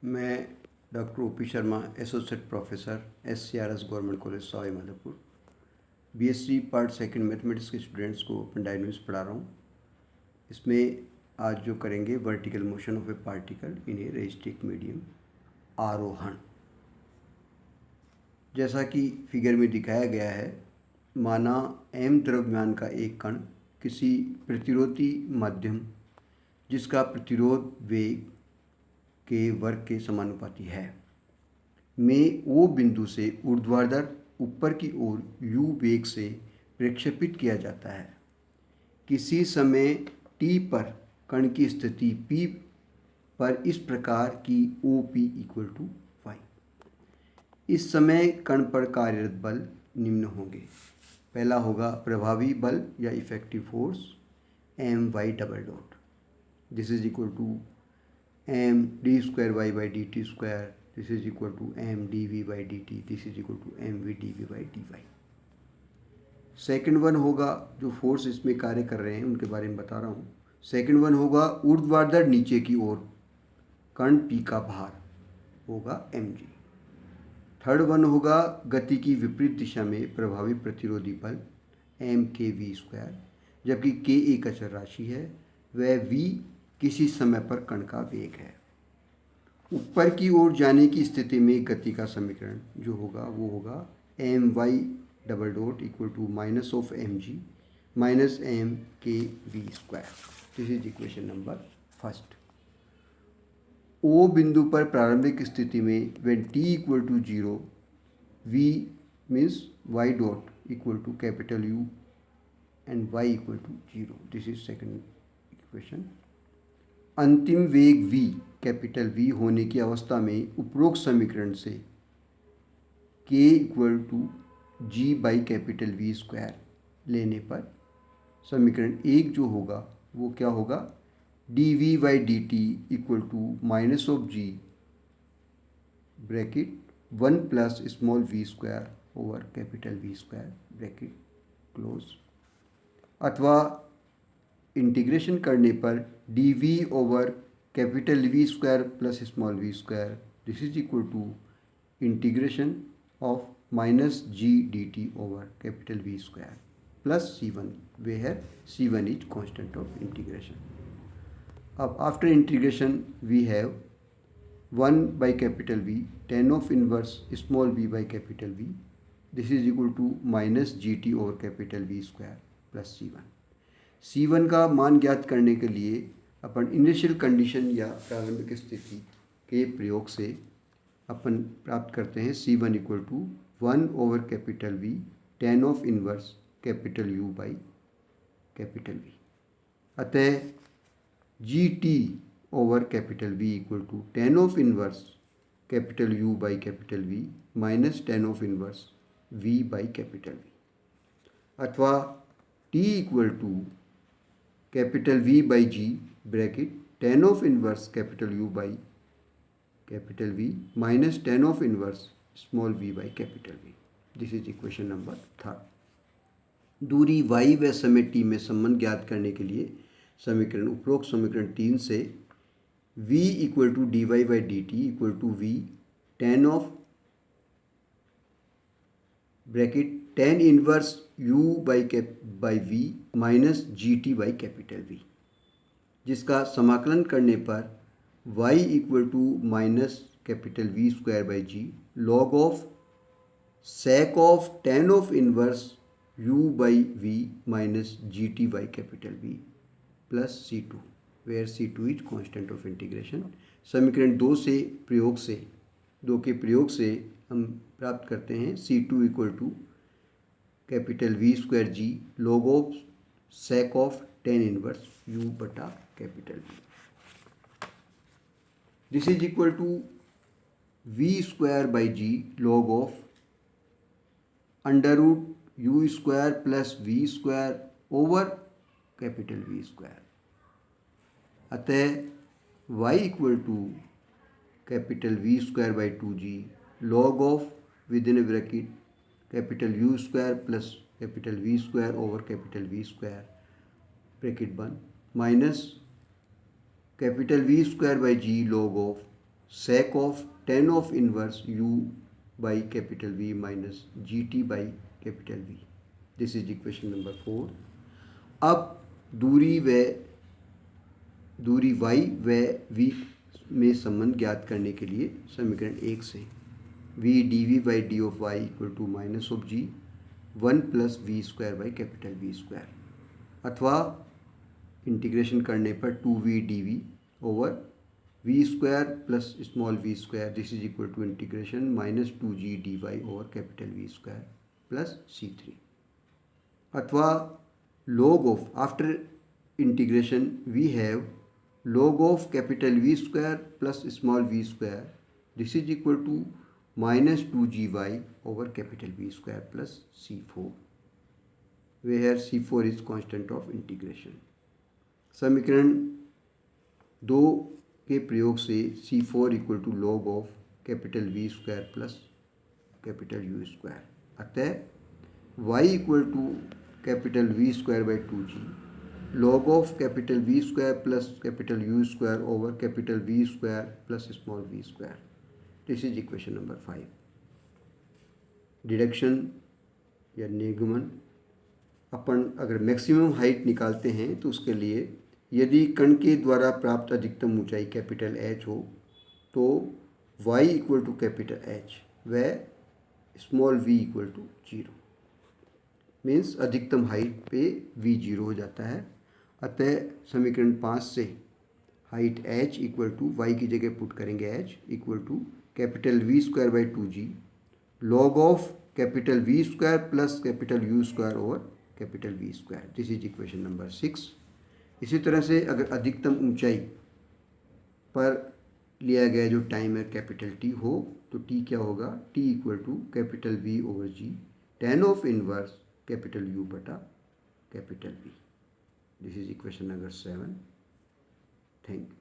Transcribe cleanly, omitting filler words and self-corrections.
मैं doctor OP Sharma, associate professor, SCRS government college Sawai Madhopur, BSc part second mathematics के students को open dynamics पढ़ा रहा हूँ। इसमें आज जो करेंगे vertical motion of A particle in A restrict medium, आरोहण। जैसा कि फिगर में दिखाया गया है, माना m द्रव्यमान का एक कण किसी प्रतिरोधी माध्यम जिसका प्रतिरोध वेग के वर्ग के समानुपाती है में O बिंदु से ऊर्ध्वाधर ऊपर की ओर u वेग से प्रक्षेपित किया जाता है। किसी समय t पर कण की स्थिति P पर इस प्रकार की OP इक्वल टू y। इस समय कण पर कार्यरत बल निम्न होंगे। पहला होगा प्रभावी बल या effective force my double dot, this is equal to m d square y by dt square, this is equal to m dv by dt, this is equal to mv dv by dy। Second one होगा, जो force इसमें कार्य कर रहे हैं उनके बारे में बता रहा हूँ। सेकेंड वन होगा ऊर्ध्वाधर नीचे की ओर कण P का भार होगा mg। थर्ड वन होगा गति की विपरीत दिशा में प्रभावी प्रतिरोधी बल m k v स्क्वायर, जबकि k एक अचर राशि है, वह v किसी समय पर कण का वेग है। ऊपर की ओर जाने की स्थिति में गति का समीकरण जो होगा वो होगा my double dot equal to minus of mg minus m k v square. This is equation number first. O बिंदु पर प्रारंभिक स्थिति में when t equal to 0 v means y dot equal to capital U and y equal to 0। This is second equation. अंतिम वेग v capital V होने की अवस्था में उपरोक्त समीकरण से k equal to g by capital V square लेने पर समीकरण एक जो होगा वो क्या होगा, dv by dt equal to minus of g bracket 1 plus small v square over capital V square bracket close, अथवा इंटीग्रेशन करने पर dv over capital V square plus small v square, this is equal to integration of minus g dt over capital V square plus c1, where c1 is constant of integration. अब after integration we have 1 by capital V tan of inverse small v by capital V, this is equal to minus gt over capital V square plus c1। c1 का मान ज्ञात करने के लिए अपन initial condition या प्रारंभिक स्थिति के प्रयोग से अपन प्राप्त करते हैं c1 equal to 1 over capital V tan of inverse capital U by capital V। अतः gt over capital V equal to tan of inverse capital U by capital V minus tan of inverse V by capital V, अथवा t equal to capital V by g bracket tan of inverse capital U by capital V minus tan of inverse small v by capital V। This is equation number third. दूरी y व समय t में संबंध ज्ञात करने के लिए समीकरण उपरोक्त समीकरण 3 से v equal to dy by dt equal to v tan of bracket tan inverse u by v minus gt by capital V, जिसका समाकलन करने पर y equal to minus capital V square by ji log of sec of tan of inverse u by v minus gt by capital V plus c2, where c2 is constant of integration. समीकरण दो के प्रयोग से हम प्राप्त करते हैं c2 equal to capital V square g log of sec of tan inverse u बटा capital V। This is equal to V square by ji log of under root u square plus V square over capital V square. अतः y equal to capital V square by 2g log of with in bracket capital U square plus capital V square over capital V square bracket बंद minus capital V square by ji log of sec of tan of inverse u by capital V minus gt by capital V. This is equation number 4. अब दूरी y व v में संबंध ज्ञात करने के लिए समीकरण 1 से v dv by d of y equal to minus of g 1 plus v square by capital V square, अथवा इंटीग्रेशन करने पर 2v dv over v square plus small v square, this is equal to integration minus 2g dy over capital V square plus c3, अथवा log of, after integration we have log of capital V square plus small v square, this is equal to minus 2gy over capital V square plus c4, where c4 is constant of integration. समीकरण 2 के प्रयोग से c4 equal to log of capital V square plus capital U square, अतः y equal to capital V square by 2g log of capital V square plus capital U square over capital V square plus small v square. This is equation number 5. Deduction या निगमन, अपन अगर maximum height निकालते हैं तो उसके लिए यदि कण के द्वारा प्राप्त अधिकतम ऊंचाई कैपिटल H हो तो y equal to capital H व small v equal to 0, means अधिकतम हाइट पे v 0 हो जाता है. अतः समीकरण 5 से height h equal to y की जगह पुट करेंगे h equal to capital V square by 2g log of capital V square plus capital U square over capital V square. This is equation number 6. इसी तरह से अगर अधिकतम ऊंचाई पर लिया गया जो टाइम है कैपिटल T हो तो T क्या होगा, T equal to capital V over G tan of inverse capital U बटा capital V. This is equation number 7. Thank you.